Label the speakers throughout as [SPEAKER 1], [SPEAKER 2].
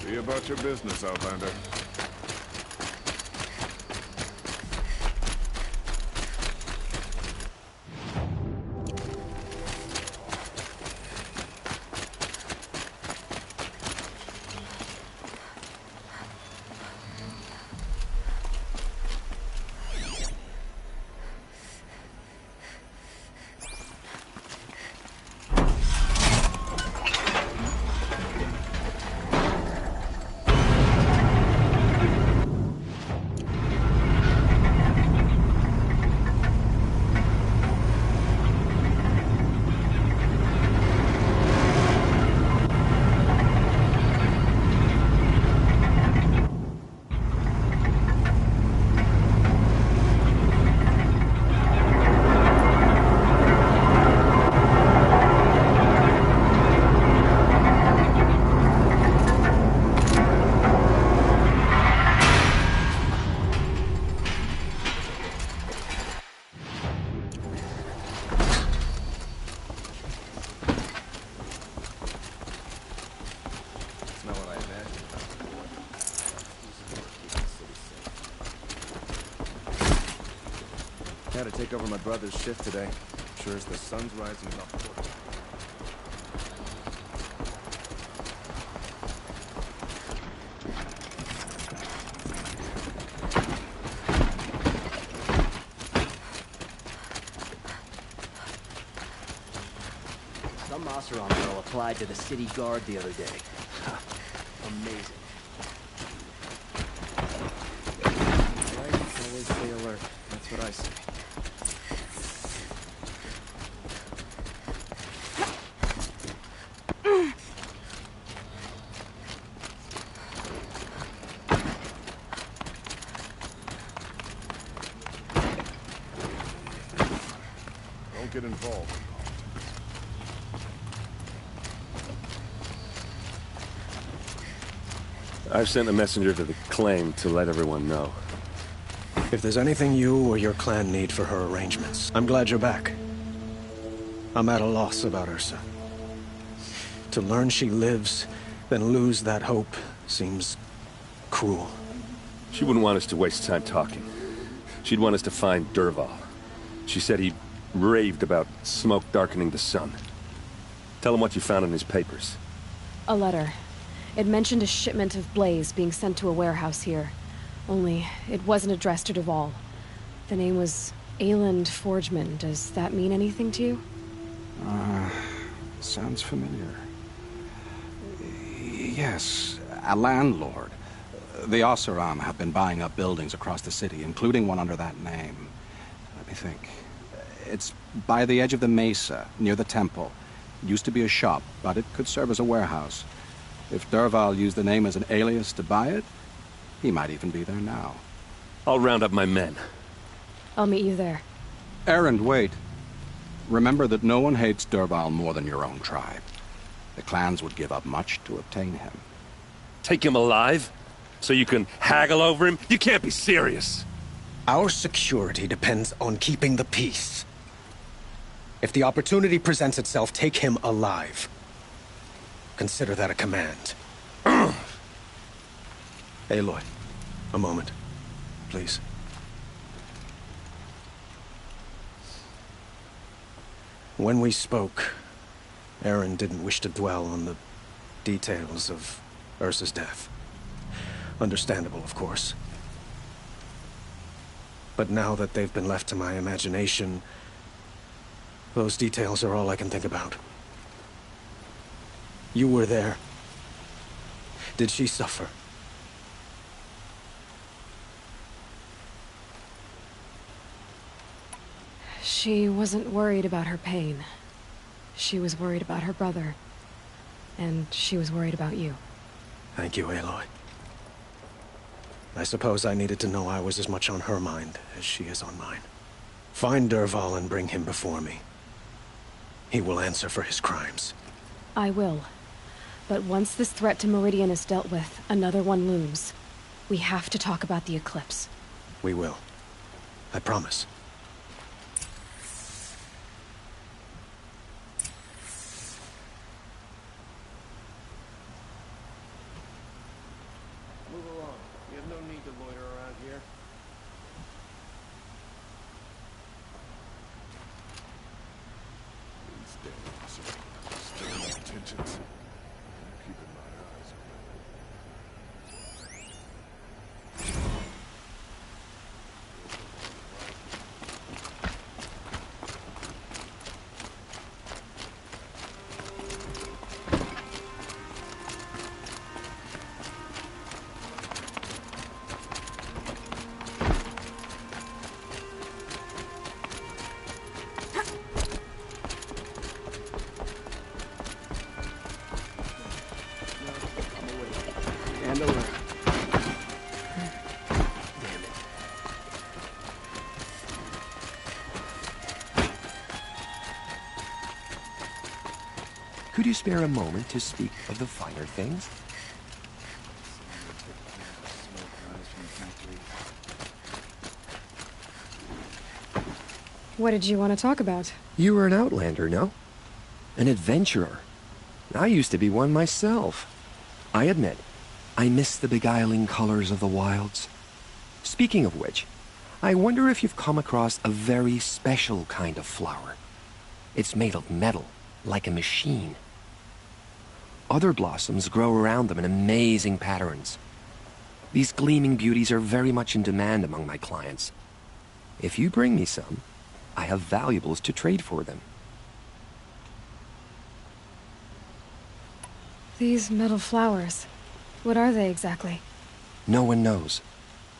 [SPEAKER 1] See about your business, Outlander.
[SPEAKER 2] I had to take over my brother's shift today. Sure as the sun's rising off the court.
[SPEAKER 3] Some Oseram girl applied to the city guard the other day. Amazing.
[SPEAKER 2] Right, always stay alert. That's what I say.
[SPEAKER 1] Don't get involved.
[SPEAKER 4] I've sent a messenger to the claim to let everyone know.
[SPEAKER 5] If there's anything you or your clan need for her arrangements, I'm glad you're back. I'm at a loss about Ursa. To learn she lives, then lose that hope, seems cruel.
[SPEAKER 4] She wouldn't want us to waste time talking. She'd want us to find Dervahl. She said he raved about smoke darkening the sun. Tell him what you found in his papers.
[SPEAKER 6] A letter. It mentioned a shipment of blaze being sent to a warehouse here. Only, it wasn't addressed to Dervahl. The name was Ayland Forgeman. Does that mean anything to you?
[SPEAKER 7] Sounds familiar. Yes, a landlord. The Oseram have been buying up buildings across the city, including one under that name. Let me think. It's by the edge of the mesa, near the temple. It used to be a shop, but it could serve as a warehouse. If Dervahl used the name as an alias to buy it, he might even be there now.
[SPEAKER 4] I'll round up my men.
[SPEAKER 6] I'll meet you there.
[SPEAKER 7] Erend, wait. Remember that no one hates Dervahl more than your own tribe. The clans would give up much to obtain him.
[SPEAKER 4] Take him alive? So you can haggle over him? You can't be serious.
[SPEAKER 5] Our security depends on keeping the peace. If the opportunity presents itself, take him alive. Consider that a command. Aloy, a moment, please. When we spoke, Erend didn't wish to dwell on the details of Ursa's death. Understandable, of course. But now that they've been left to my imagination, those details are all I can think about. You were there. Did she suffer?
[SPEAKER 6] She wasn't worried about her pain. She was worried about her brother. And she was worried about you.
[SPEAKER 5] Thank you, Aloy. I suppose I needed to know I was as much on her mind as she is on mine. Find Dervahl and bring him before me. He will answer for his crimes.
[SPEAKER 6] I will. But once this threat to Meridian is dealt with, another one looms. We have to talk about the eclipse.
[SPEAKER 5] We will. I promise.
[SPEAKER 2] You have no need to loiter around here.
[SPEAKER 1] These damn officers still no intentions. I'm keeping my eyes open.
[SPEAKER 3] And over.
[SPEAKER 8] Could you spare a moment to speak of the finer things?
[SPEAKER 6] What did you want to talk about?
[SPEAKER 8] You were an outlander, no? An adventurer. I used to be one myself. I admit, I miss the beguiling colors of the wilds. Speaking of which, I wonder if you've come across a very special kind of flower. It's made of metal, like a machine. Other blossoms grow around them in amazing patterns. These gleaming beauties are very much in demand among my clients. If you bring me some, I have valuables to trade for them.
[SPEAKER 6] These metal flowers. What are they exactly?
[SPEAKER 8] No one knows,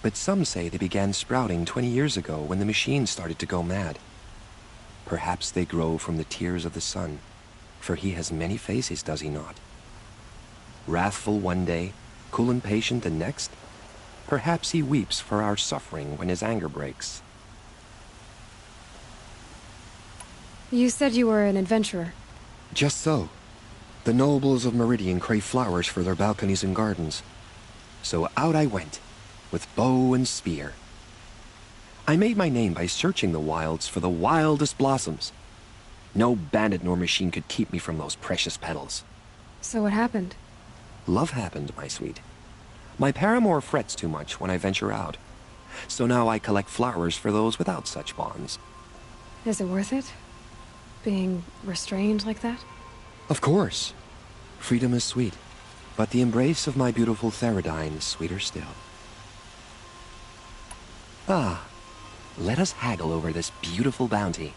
[SPEAKER 8] but some say they began sprouting 20 years ago when the machine started to go mad. Perhaps they grow from the tears of the sun, for he has many faces, does he not? Wrathful one day, cool and patient the next. Perhaps he weeps for our suffering when his anger breaks.
[SPEAKER 6] You said you were an adventurer.
[SPEAKER 8] Just so. The nobles of Meridian crave flowers for their balconies and gardens. So out I went, with bow and spear. I made my name by searching the wilds for the wildest blossoms. No bandit nor machine could keep me from those precious petals.
[SPEAKER 6] So what happened?
[SPEAKER 8] Love happened, my sweet. My paramour frets too much when I venture out. So now I collect flowers for those without such bonds.
[SPEAKER 6] Is it worth it? Being restrained like that?
[SPEAKER 8] Of course. Freedom is sweet, but the embrace of my beautiful Theridine is sweeter still. Ah, let us haggle over this beautiful bounty.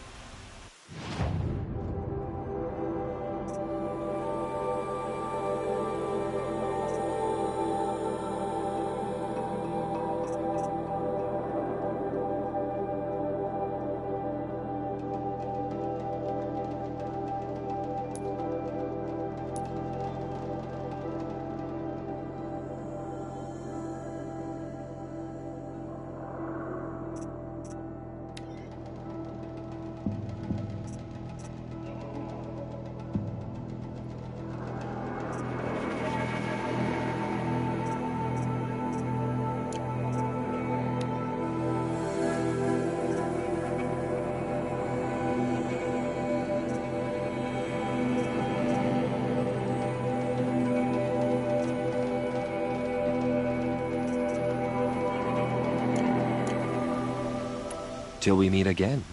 [SPEAKER 8] Till we meet again,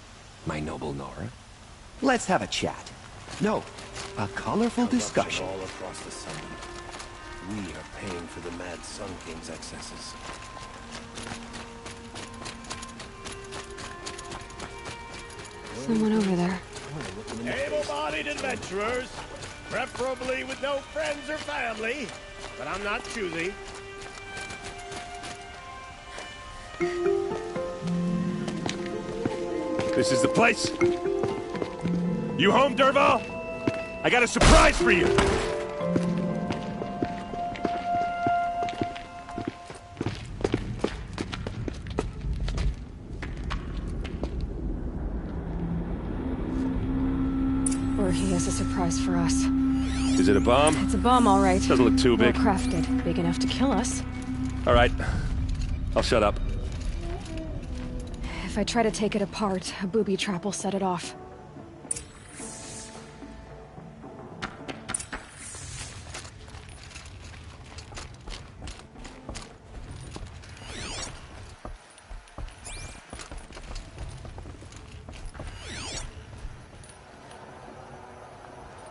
[SPEAKER 8] my noble Nora. Let's have a chat. No, a colorful discussion.
[SPEAKER 2] All across the sun. We are paying for the Mad Sun King's excesses.
[SPEAKER 6] Someone over there.
[SPEAKER 9] Able-bodied adventurers, preferably with no friends or family, but I'm not choosy.
[SPEAKER 4] This is the place. You home, Derval? I got a surprise for you.
[SPEAKER 6] Or he has a surprise for us.
[SPEAKER 4] Is it a bomb?
[SPEAKER 6] It's a bomb, all right.
[SPEAKER 4] Doesn't look too big.
[SPEAKER 6] Well crafted. Big enough to kill us.
[SPEAKER 4] All right. I'll shut up.
[SPEAKER 6] If I try to take it apart, a booby trap will set it off.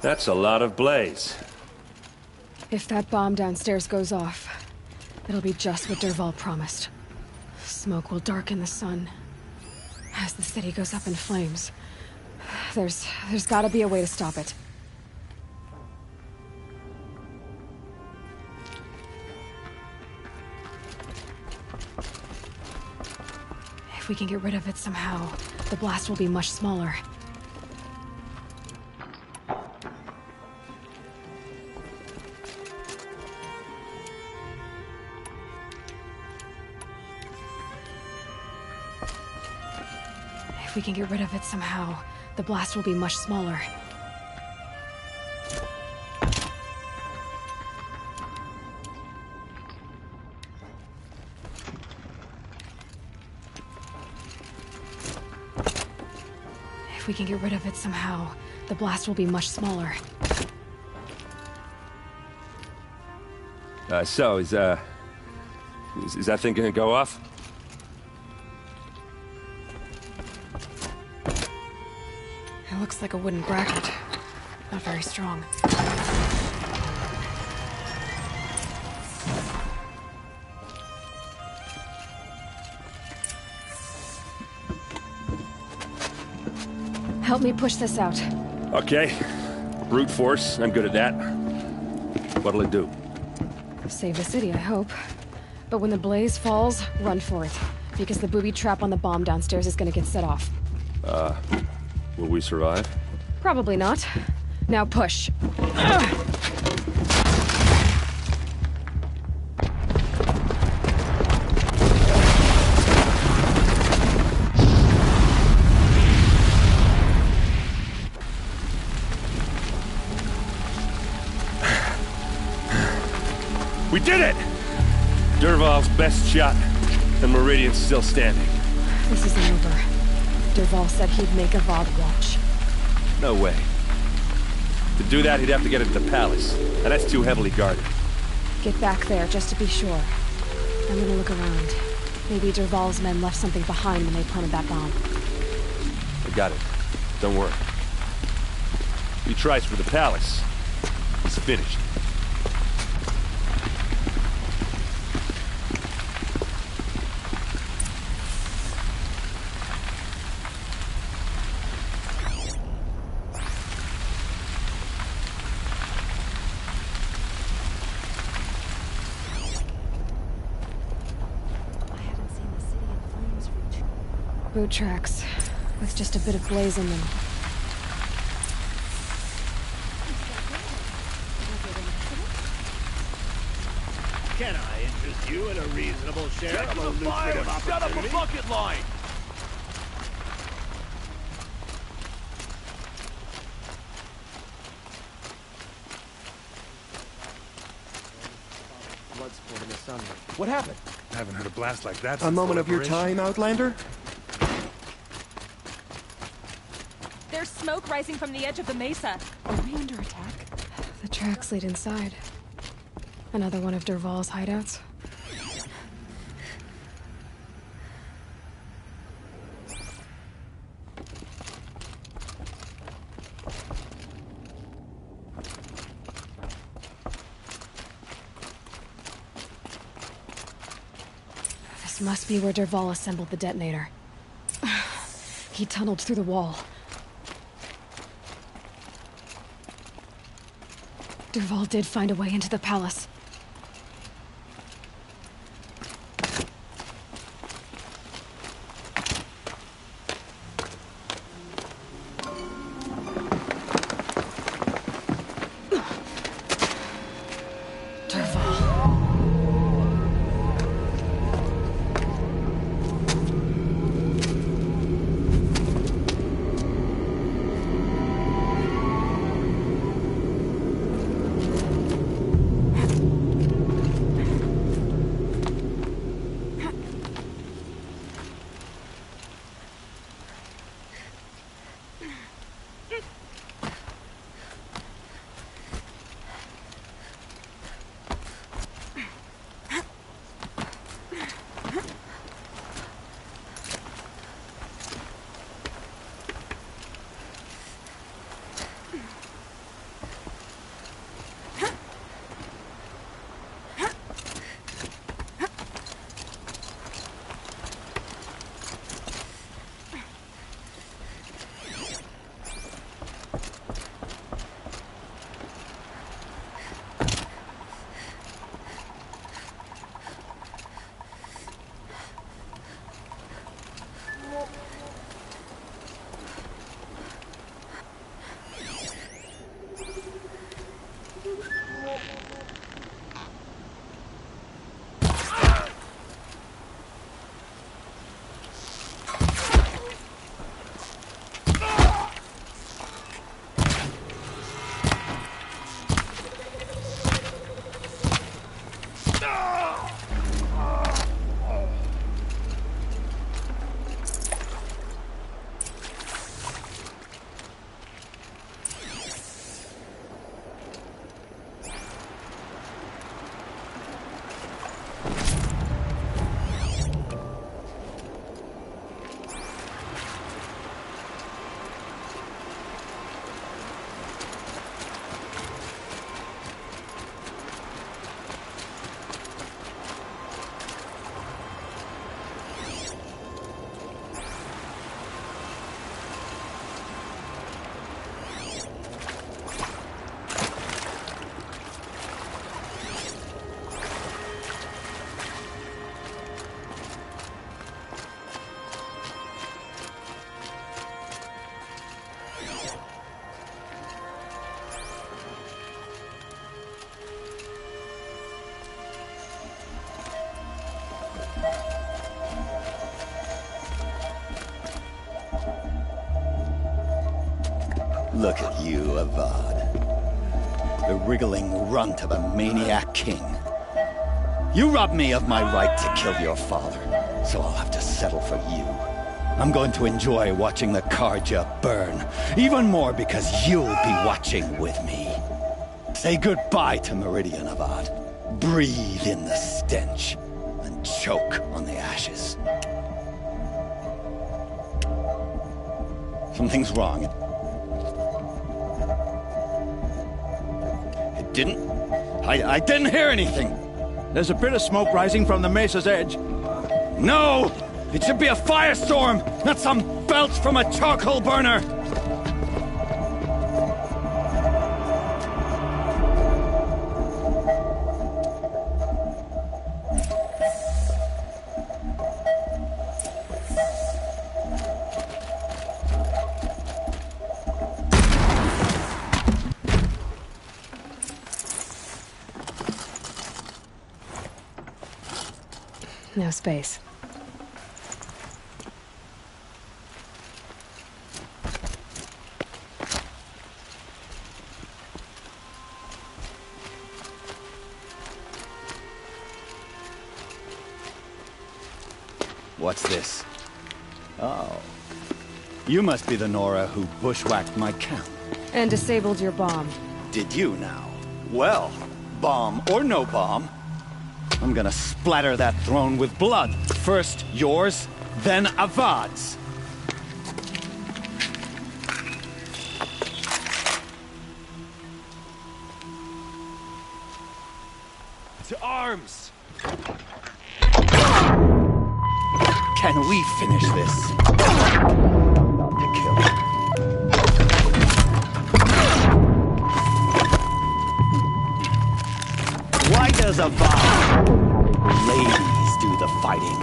[SPEAKER 4] That's a lot of blaze.
[SPEAKER 6] If that bomb downstairs goes off, it'll be just what Dervahl promised. Smoke will darken the sun. As the city goes up in flames, there's gotta be a way to stop it. If we can get rid of it somehow, the blast will be much smaller. If we can get rid of it somehow, the blast will be much smaller. If we can get rid of it somehow, the blast will be much smaller.
[SPEAKER 4] So, is that thing gonna go off?
[SPEAKER 6] It looks like a wooden bracket. Not very strong. Help me push this out.
[SPEAKER 4] Okay. Brute force, I'm good at that. What'll it do?
[SPEAKER 6] Save the city, I hope. But when the blaze falls, run for it. Because the booby trap on the bomb downstairs is gonna get set off.
[SPEAKER 4] Will we survive?
[SPEAKER 6] Probably not. Now push.
[SPEAKER 4] We did it! Dervahl's best shot, and Meridian's still standing.
[SPEAKER 6] This isn't over. Dervahl said he'd make a VOD watch.
[SPEAKER 4] No way. To do that, he'd have to get into the palace, and that's too heavily guarded.
[SPEAKER 6] Get back there, just to be sure. I'm gonna look around. Maybe Dervahl's men left something behind when they planted that bomb.
[SPEAKER 4] I got it. Don't worry. If he tries for the palace, he's finished.
[SPEAKER 6] Boot tracks, with just a bit of blaze in them.
[SPEAKER 9] Can I interest you in a reasonable share of a lucrative opportunity? Set up a bucket line!
[SPEAKER 3] Blood sport in the sunlight. What happened?
[SPEAKER 1] I haven't heard a blast like that
[SPEAKER 8] A
[SPEAKER 1] since
[SPEAKER 8] moment of your
[SPEAKER 1] Liberation.
[SPEAKER 8] time, Outlander?
[SPEAKER 10] There's smoke rising from the edge of the mesa. Are we under attack?
[SPEAKER 6] The tracks lead inside. Another one of Dervahl's hideouts. This must be where Dervahl assembled the detonator. He tunneled through the wall. Dervahl did find a way into the palace. Dervahl.
[SPEAKER 11] Look at you, Avad. The wriggling runt of a maniac king. You robbed me of my right to kill your father, so I'll have to settle for you. I'm going to enjoy watching the Karja burn, even more because you'll be watching with me. Say goodbye to Meridian, Avad. Breathe in the stench, and choke on the ashes. Something's wrong. It didn't... I didn't hear anything.
[SPEAKER 12] There's a bit of smoke rising from the mesa's edge.
[SPEAKER 11] No! It should be a firestorm, not some belch from a charcoal burner!
[SPEAKER 6] No space.
[SPEAKER 11] What's this? Oh. You must be the Nora who bushwhacked my camp.
[SPEAKER 6] And disabled your bomb.
[SPEAKER 11] Did you now? Well, bomb or no bomb, I'm gonna splatter that throne with blood. First yours, then Avad's.
[SPEAKER 4] To arms!
[SPEAKER 11] Can we finish this? To kill. Why does Avad ladies do the fighting?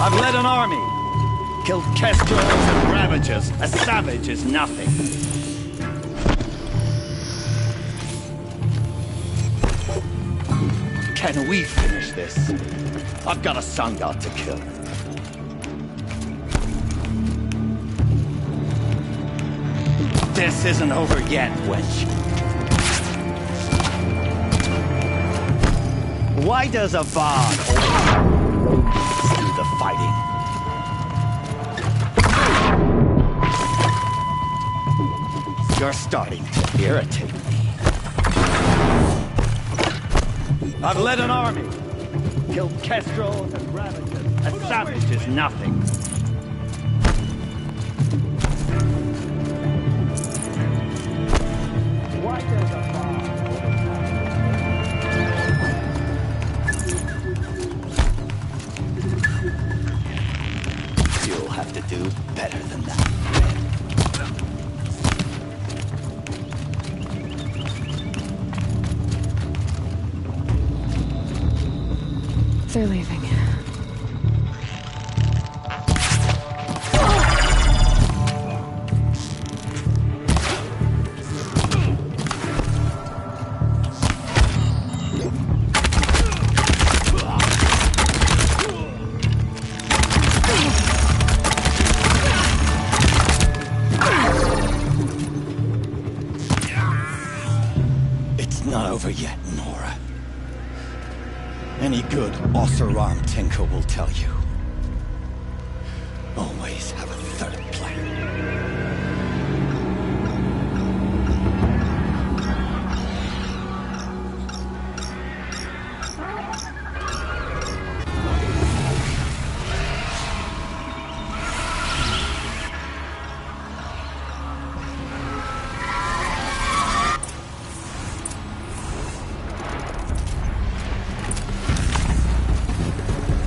[SPEAKER 11] I've led an army. Killed kestrels and ravagers. A savage is nothing. Can we finish this? I've got a sun god to kill. This isn't over yet, wench. Why does Avad always do the fighting? You're starting to irritate me. I've led an army. Killed kestrels and ravagers. A savage is nothing. Why does You'll have to do better than that.
[SPEAKER 6] They're leaving.
[SPEAKER 11] It's not over yet, Nora. Any good Oseram tinker will tell you. Always have a third plan.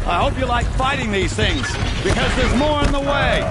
[SPEAKER 11] I hope you like fighting these things, because there's more on the way!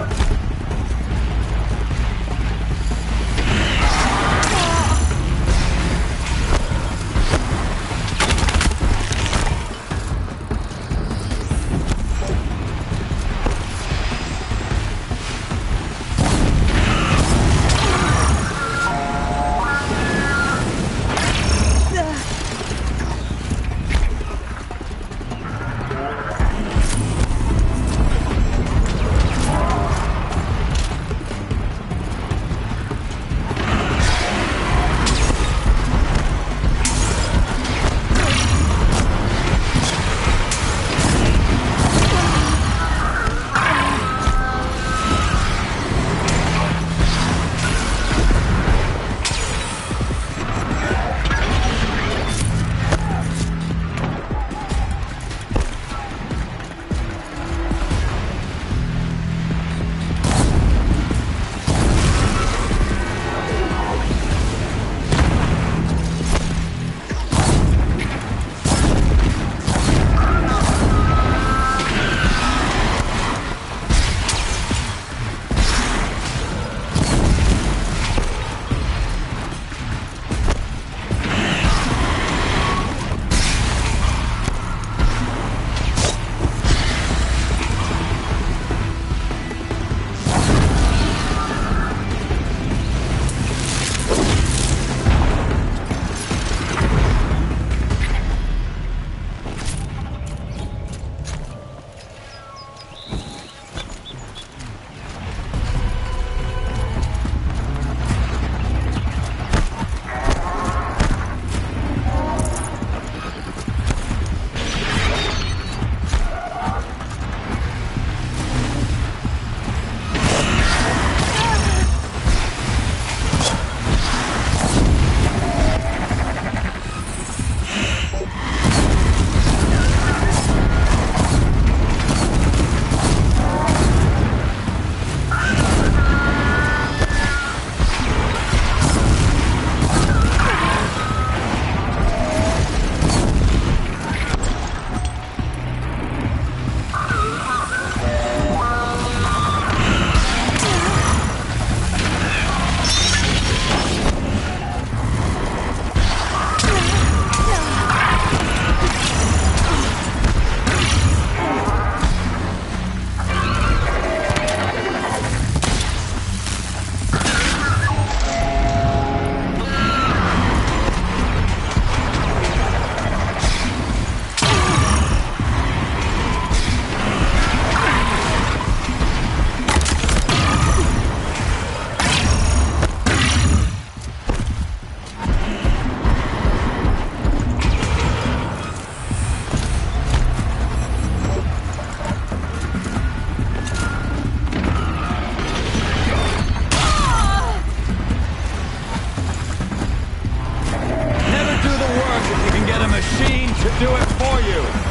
[SPEAKER 12] to do it for you!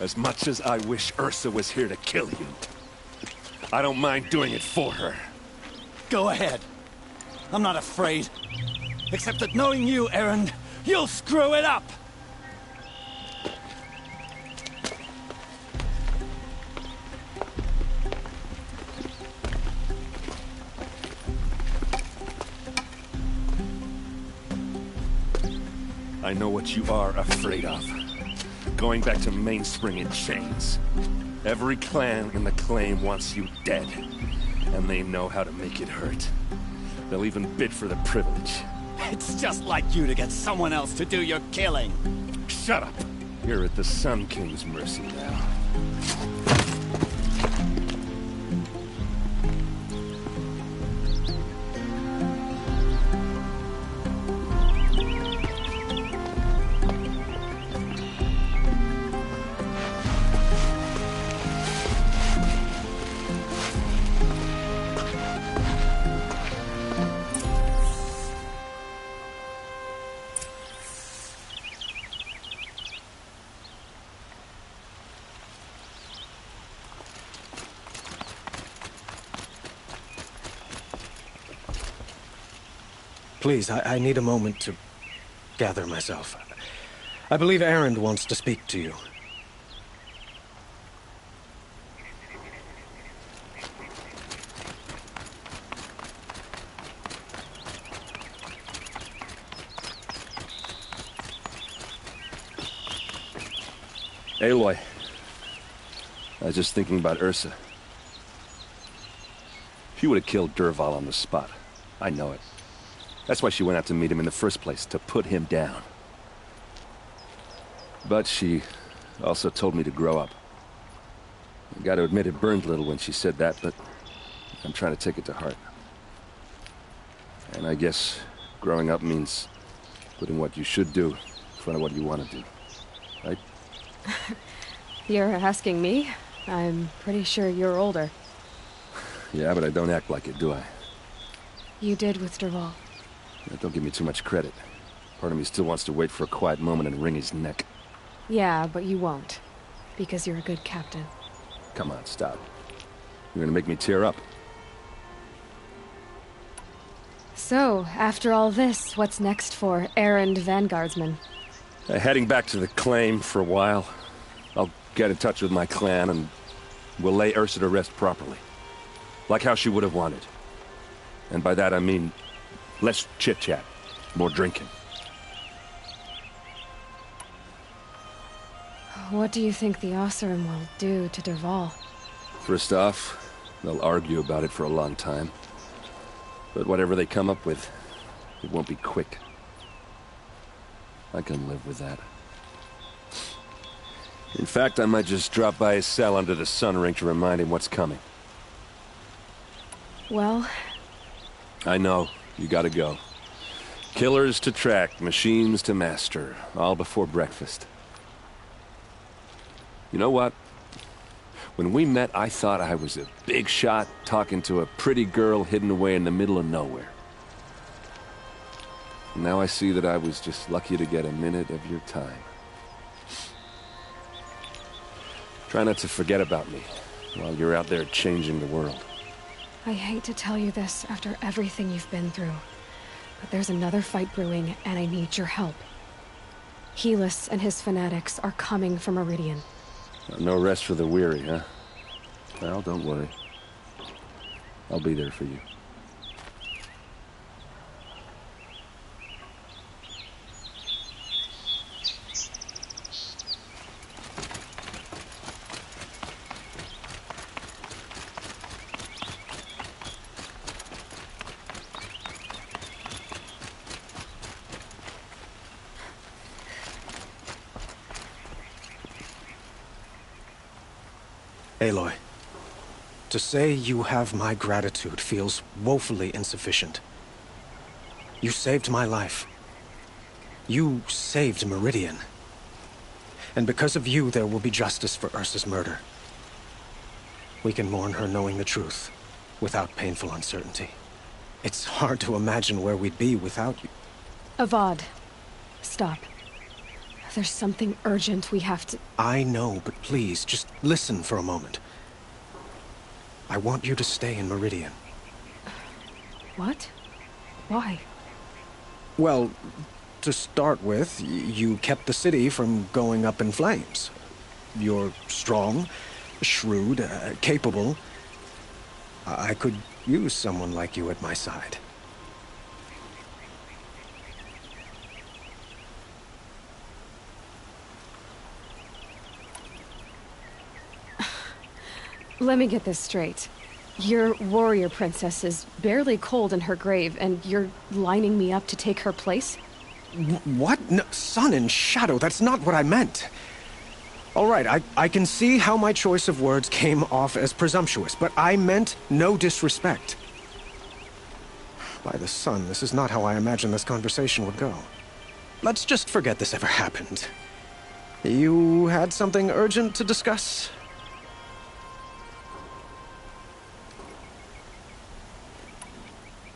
[SPEAKER 4] As much as I wish Ursa was here to kill you, I don't mind doing it for her.
[SPEAKER 11] Go ahead. I'm not afraid. Except that knowing you, Erend, you'll screw it up!
[SPEAKER 4] I know what you are afraid of. Going back to Mainspring in chains. Every clan in the claim wants you dead. And they know how to make it hurt. They'll even bid for the privilege.
[SPEAKER 11] It's just like you to get someone else to do your killing.
[SPEAKER 4] Shut up! You're at the Sun King's mercy now.
[SPEAKER 5] Please, I need a moment to gather myself. I believe Erend wants to speak to you.
[SPEAKER 4] Aloy, I was just thinking about Ursa. She would have killed Dervahl on the spot. I know it. That's why she went out to meet him in the first place, to put him down. But she also told me to grow up. I gotta admit it burned a little when she said that, but I'm trying to take it to heart. And I guess growing up means putting what you should do in front of what you want to do. Right?
[SPEAKER 6] You're asking me? I'm pretty sure you're older.
[SPEAKER 4] Yeah, but I don't act like it, do I?
[SPEAKER 6] You did with Dervahl.
[SPEAKER 4] Yeah, don't give me too much credit. Part of me still wants to wait for a quiet moment and wring his neck.
[SPEAKER 6] Yeah, but you won't. Because you're a good captain.
[SPEAKER 4] Come on, stop. You're gonna make me tear up.
[SPEAKER 6] So, after all this, what's next for Erend Vanguardsman?
[SPEAKER 4] Heading back to the claim for a while. I'll get in touch with my clan and we'll lay Ursa to rest properly. Like how she would have wanted. And by that I mean less chit-chat, more drinking.
[SPEAKER 6] What do you think the Oseram will do to Dervahl?
[SPEAKER 4] First off, they'll argue about it for a long time. But whatever they come up with, it won't be quick. I can live with that. In fact, I might just drop by his cell under the sun ring to remind him what's coming.
[SPEAKER 6] Well...
[SPEAKER 4] I know. You gotta go. Killers to track, machines to master. All before breakfast. You know what? When we met, I thought I was a big shot talking to a pretty girl hidden away in the middle of nowhere. Now I see that I was just lucky to get a minute of your time. Try not to forget about me while you're out there changing the world.
[SPEAKER 6] I hate to tell you this after everything you've been through, but there's another fight brewing, and I need your help. Helis and his fanatics are coming for Meridian.
[SPEAKER 4] No rest for the weary, huh? Well, don't worry. I'll be there for you.
[SPEAKER 5] Aloy, to say you have my gratitude feels woefully insufficient. You saved my life. You saved Meridian. And because of you, there will be justice for Ursa's murder. We can mourn her knowing the truth, without painful uncertainty. It's hard to imagine where we'd be without you.
[SPEAKER 6] Avad, stop. There's something urgent we have to...
[SPEAKER 5] I know, but please, just listen for a moment. I want you to stay in Meridian.
[SPEAKER 6] What? Why?
[SPEAKER 5] Well, to start with, you kept the city from going up in flames. You're strong, shrewd, capable. I could use someone like you at my side.
[SPEAKER 6] Let me get this straight. Your warrior princess is barely cold in her grave, and you're lining me up to take her place?
[SPEAKER 5] What? No, sun and shadow, that's not what I meant. All right, I can see how my choice of words came off as presumptuous, but I meant no disrespect. By the sun, this is not how I imagined this conversation would go. Let's just forget this ever happened. You had something urgent to discuss?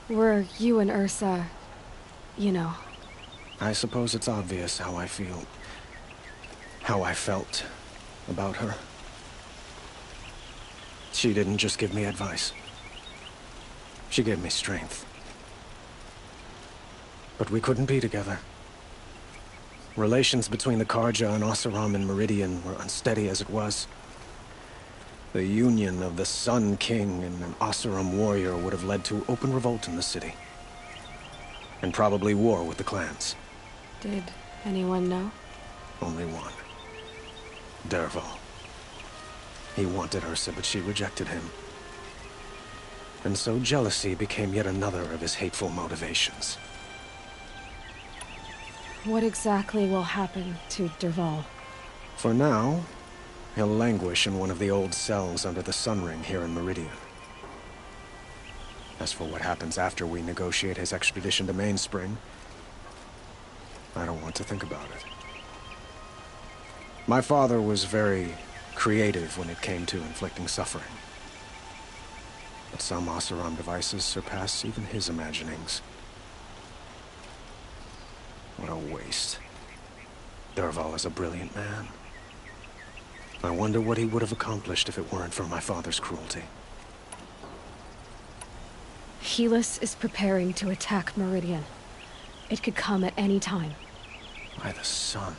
[SPEAKER 6] Were you and Ursa, you know...
[SPEAKER 5] I suppose it's obvious how I feel. How I felt about her. She didn't just give me advice. She gave me strength. But we couldn't be together. Relations between the Karja and Oseram and Meridian were unsteady as it was. The union of the Sun King and an Oseram warrior would have led to open revolt in the city. And probably war with the clans.
[SPEAKER 6] Did anyone know?
[SPEAKER 5] Only one. Dervahl. He wanted Ursa, but she rejected him. And so jealousy became yet another of his hateful motivations.
[SPEAKER 6] What exactly will happen to Dervahl?
[SPEAKER 5] For now, he'll languish in one of the old cells under the Sun Ring here in Meridian. As for what happens after we negotiate his extradition to Mainspring, I don't want to think about it. My father was very creative when it came to inflicting suffering. But some Oseram devices surpass even his imaginings. What a waste. Dervahl is a brilliant man. I wonder what he would have accomplished if it weren't for my father's cruelty.
[SPEAKER 6] Helis is preparing to attack Meridian. It could come at any time.
[SPEAKER 5] By the sun.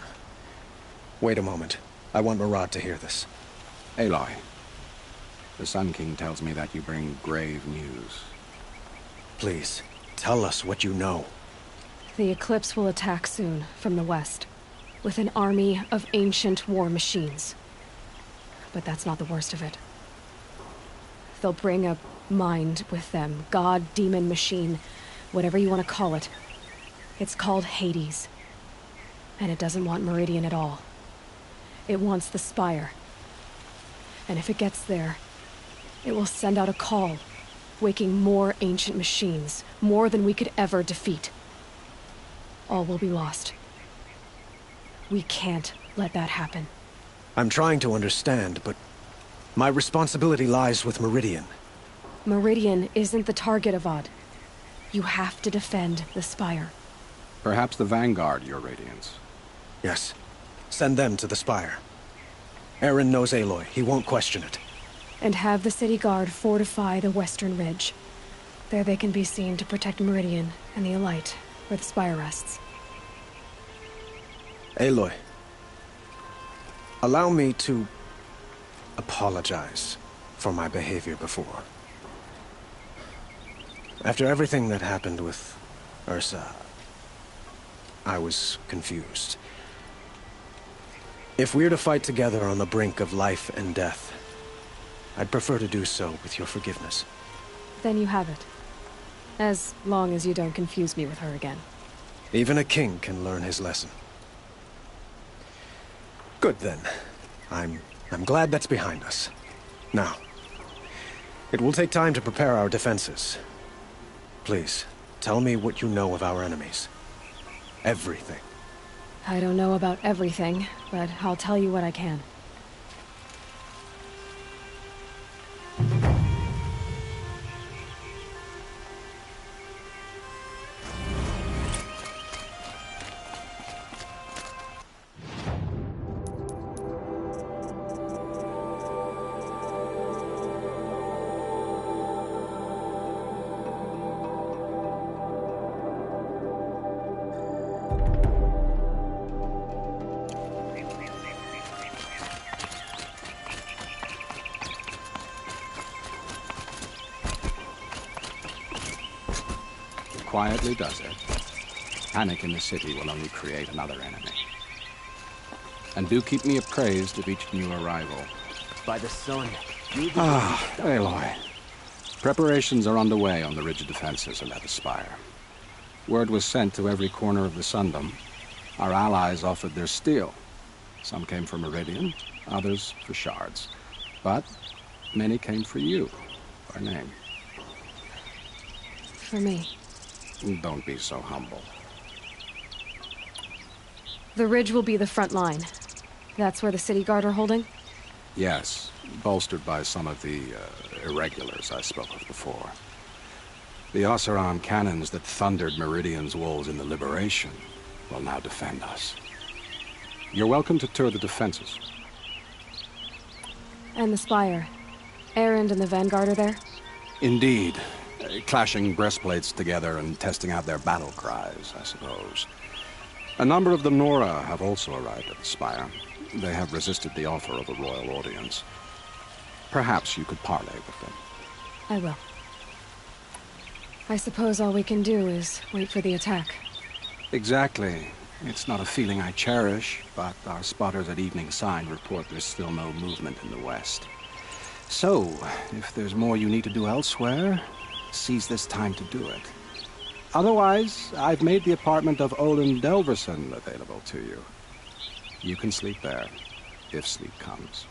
[SPEAKER 5] Wait a moment. I want Murad to hear this.
[SPEAKER 7] Aloy, the Sun King tells me that you bring grave news.
[SPEAKER 5] Please, tell us what you know.
[SPEAKER 6] The Eclipse will attack soon, from the west, with an army of ancient war machines. But that's not the worst of it. They'll bring a mind with them, god, demon, machine, whatever you want to call it. It's called Hades. And it doesn't want Meridian at all. It wants the Spire. And if it gets there, it will send out a call, waking more ancient machines, more than we could ever defeat. All will be lost. We can't let that happen.
[SPEAKER 5] I'm trying to understand, but my responsibility lies with Meridian.
[SPEAKER 6] Meridian isn't the target, Avad. You have to defend the Spire.
[SPEAKER 7] Perhaps the Vanguard, Your Radiance.
[SPEAKER 5] Yes. Send them to the Spire. Eren knows Aloy. He won't question it.
[SPEAKER 6] And have the city guard fortify the western ridge. There they can be seen to protect Meridian and the Elite, where the Spire rests.
[SPEAKER 5] Aloy. Allow me to apologize for my behavior before. After everything that happened with Ursa, I was confused. If we're to fight together on the brink of life and death, I'd prefer to do so with your forgiveness.
[SPEAKER 6] Then you have it. As long as you don't confuse me with her again.
[SPEAKER 5] Even a king can learn his lesson. Good then. I'm glad that's behind us. Now, it will take time to prepare our defenses. Please, tell me what you know of our enemies. Everything.
[SPEAKER 6] I don't know about everything, but I'll tell you what I can.
[SPEAKER 7] Quietly does it. Panic in the city will only create another enemy. And do keep me appraised of each new arrival.
[SPEAKER 3] By the sun.
[SPEAKER 7] Aloy. Preparations are underway on the ridge of defenses and at the Spire. Word was sent to every corner of the Sundom. Our allies offered their steel. Some came for Meridian, others for shards. But many came for you, by name.
[SPEAKER 6] For me.
[SPEAKER 7] Don't be so humble.
[SPEAKER 6] The ridge will be the front line. That's where the city guard are holding?
[SPEAKER 7] Yes, bolstered by some of the irregulars I spoke of before. The Oseram cannons that thundered Meridian's walls in the Liberation will now defend us. You're welcome to tour the defenses.
[SPEAKER 6] And the Spire. Erend and the Vanguard are there?
[SPEAKER 7] Indeed. Clashing breastplates together and testing out their battle cries, I suppose. A number of the Nora have also arrived at the Spire. They have resisted the offer of a royal audience. Perhaps you could parley with them.
[SPEAKER 6] I will. I suppose all we can do is wait for the attack.
[SPEAKER 7] Exactly. It's not a feeling I cherish, but our spotters at Evening Sign report there's still no movement in the west. So, if there's more you need to do elsewhere, seize this time to do it. Otherwise, I've made the apartment of Olin Delverson available to you. You can sleep there, if sleep comes.